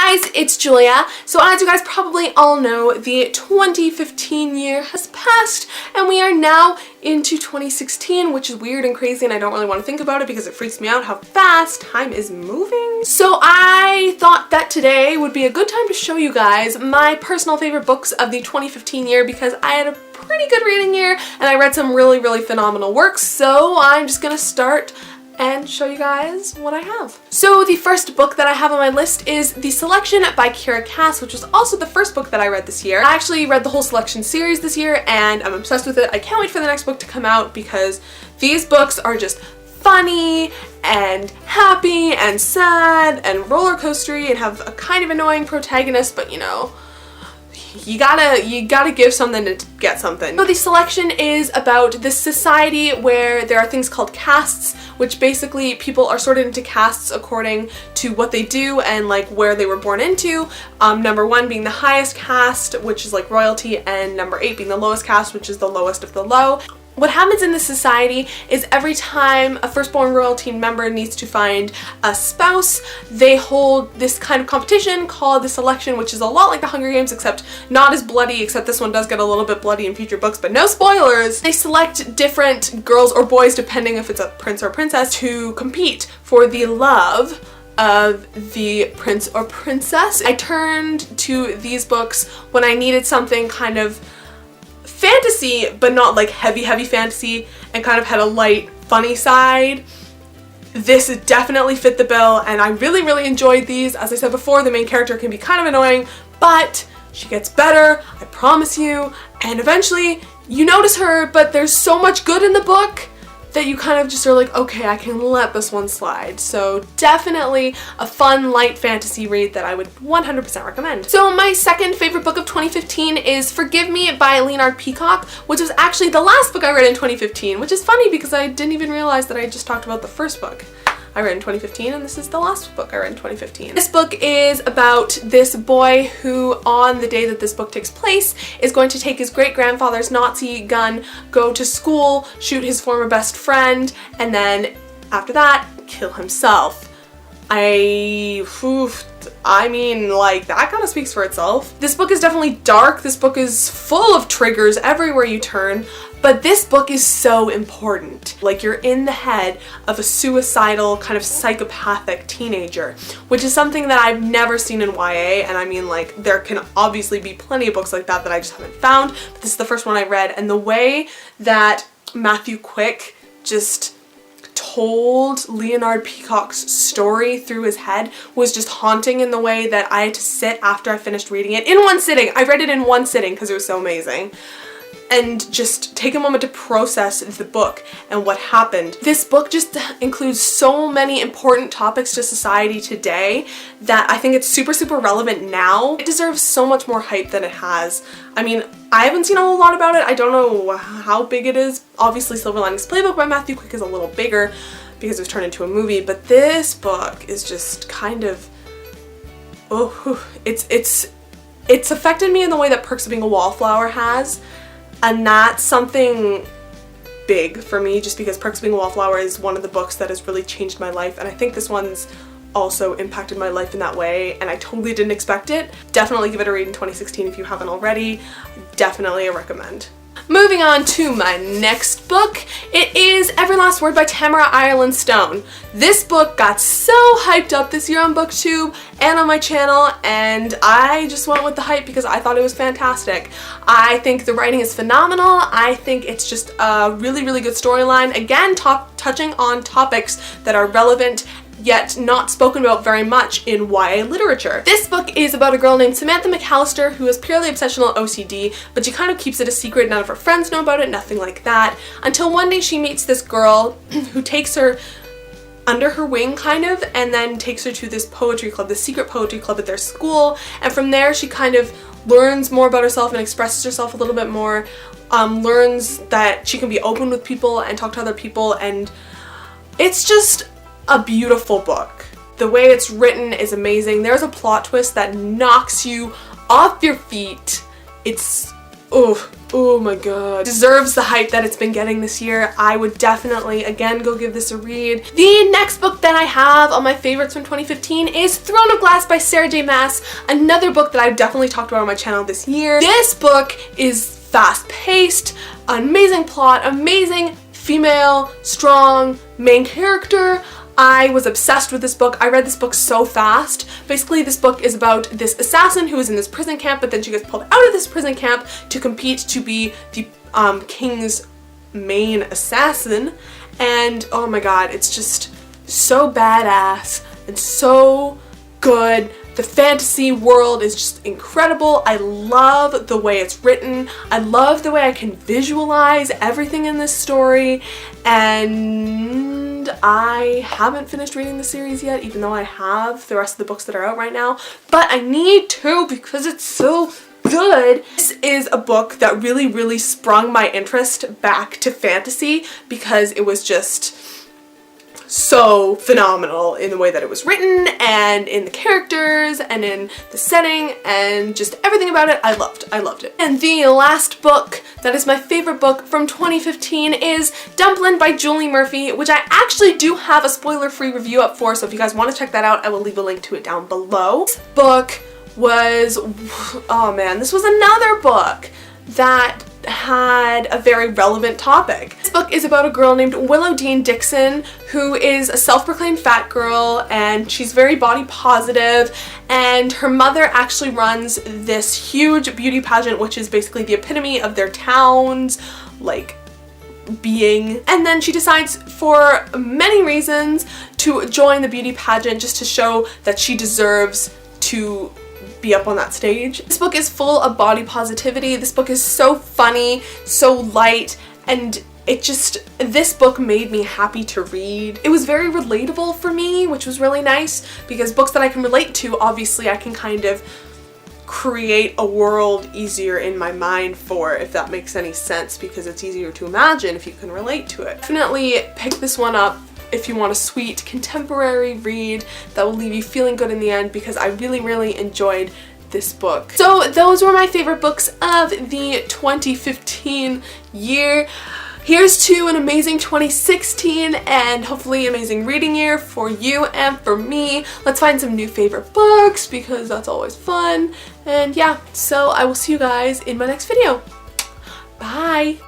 guys, it's Julia. So as you guys probably all know, the 2015 year has passed and we are now into 2016, which is weird and crazy and I don't really want to think about it because it freaks me out how fast time is moving. So I thought that today would be a good time to show you guys my personal favorite books of the 2015 year because I had a pretty good reading year and I read some really phenomenal works. So I'm just gonna start and show you guys what I have. So the first book that I have on my list is The Selection by Kira Cass, which was also the first book that I read this year. I actually read the whole Selection series this year and I'm obsessed with it. I can't wait for the next book to come out because these books are just funny and happy and sad and roller coastery and have a kind of annoying protagonist, but you know, you gotta give something to get something. So The Selection is about this society where there are things called castes, which basically people are sorted into castes according to what they do and like where they were born into. Number 1 being the highest caste, which is like royalty, and number 8 being the lowest caste, which is the lowest of the low. What happens in this society is every time a firstborn royalty member needs to find a spouse, they hold this kind of competition called The Selection, which is a lot like the Hunger Games, except not as bloody, except this one does get a little bit bloody in future books, but no spoilers. They select different girls or boys, depending if it's a prince or princess, to compete for the love of the prince or princess. I turned to these books when I needed something kind of fantasy, but not like heavy fantasy, and kind of had a light, funny side. This definitely fit the bill and I really enjoyed these. As I said before, the main character can be kind of annoying, but she gets better, I promise you, and eventually you notice her, but there's so much good in the book that you kind of just are like, okay, I can let this one slide. So definitely a fun, light fantasy read that I would 100% recommend. So my second favorite book of 2015 is Forgive Me by Leonard Peacock, which was actually the last book I read in 2015, which is funny because I didn't even realize that I just talked about the first book I read in 2015 and this is the last book I read in 2015. This book is about this boy who, on the day that this book takes place, is going to take his great-grandfather's Nazi gun, go to school, shoot his former best friend, and then after that, kill himself. I mean, like, that kind of speaks for itself. This book is definitely dark. This book is full of triggers everywhere you turn, but this book is so important. Like, you're in the head of a suicidal, kind of psychopathic teenager, which is something that I've never seen in YA, and I mean, like, there can obviously be plenty of books like that that I just haven't found, but this is the first one I read, and the way that Matthew Quick just told Leonard Peacock's story through his head was just haunting in the way that I had to sit after I finished reading it in one sitting. I read it in one sitting because it was so amazing. And just take a moment to process the book and what happened. This book just includes so many important topics to society today that I think it's super relevant now. It deserves so much more hype than it has. I mean, I haven't seen a whole lot about it. I don't know how big it is. Obviously, Silver Linings Playbook by Matthew Quick is a little bigger because it was turned into a movie, but this book is just kind of, it's affected me in the way that Perks of Being a Wallflower has. And that's something big for me just because Perks of Being a Wallflower is one of the books that has really changed my life, and I think this one's also impacted my life in that way and I totally didn't expect it. Definitely give it a read in 2016 if you haven't already. Definitely a recommend. Moving on to my next book, it is Every Last Word by Tamara Ireland Stone. This book got so hyped up this year on BookTube and on my channel, and I just went with the hype because I thought it was fantastic. I think the writing is phenomenal. I think it's just a really good storyline. Again, touching on topics that are relevant yet not spoken about very much in YA literature. This book is about a girl named Samantha McAllister who has purely obsessional OCD, but she kind of keeps it a secret. None of her friends know about it, nothing like that, until one day she meets this girl who takes her under her wing kind of, and then takes her to this poetry club, this secret poetry club at their school, and from there she kind of learns more about herself and expresses herself a little bit more, learns that she can be open with people and talk to other people, and it's just a beautiful book. The way it's written is amazing. There's a plot twist that knocks you off your feet. It's oh my god, deserves the hype that it's been getting this year. I would definitely, again, go give this a read. The next book that I have on my favorites from 2015 is Throne of Glass by Sarah J Maas, another book that I've definitely talked about on my channel this year. This book is fast-paced, amazing plot, amazing female, strong main character. I was obsessed with this book. I read this book so fast. Basically, this book is about this assassin who is in this prison camp, but then she gets pulled out of this prison camp to compete to be the king's main assassin. And oh my god, it's just so badass and so good. The fantasy world is just incredible. I love the way it's written. I love the way I can visualize everything in this story. And I haven't finished reading the series yet, even though I have the rest of the books that are out right now. But I need to because it's so good. This is a book that really, really sprung my interest back to fantasy because it was just so phenomenal in the way that it was written and in the characters and in the setting and just everything about it. I loved it. And the last book that is my favorite book from 2015 is Dumplin' by Julie Murphy, which I actually do have a spoiler-free review up for, so if you guys want to check that out, I will leave a link to it down below. This book was, oh man, this was another book that had a very relevant topic. This book is about a girl named Willow Dean Dixon who is a self-proclaimed fat girl, and she's very body positive, and her mother actually runs this huge beauty pageant, which is basically the epitome of their town's like being. And then she decides for many reasons to join the beauty pageant just to show that she deserves to be up on that stage. This book is full of body positivity. This book is so funny, so light, and this book made me happy to read. It was very relatable for me, which was really nice because books that I can relate to, obviously I can kind of create a world easier in my mind for, if that makes any sense, because it's easier to imagine if you can relate to it. Definitely pick this one up if you want a sweet contemporary read that will leave you feeling good in the end, because I really, really enjoyed this book. So those were my favorite books of the 2015 year. Here's to an amazing 2016 and hopefully amazing reading year for you and for me. Let's find some new favorite books because that's always fun. And yeah, so I will see you guys in my next video. Bye!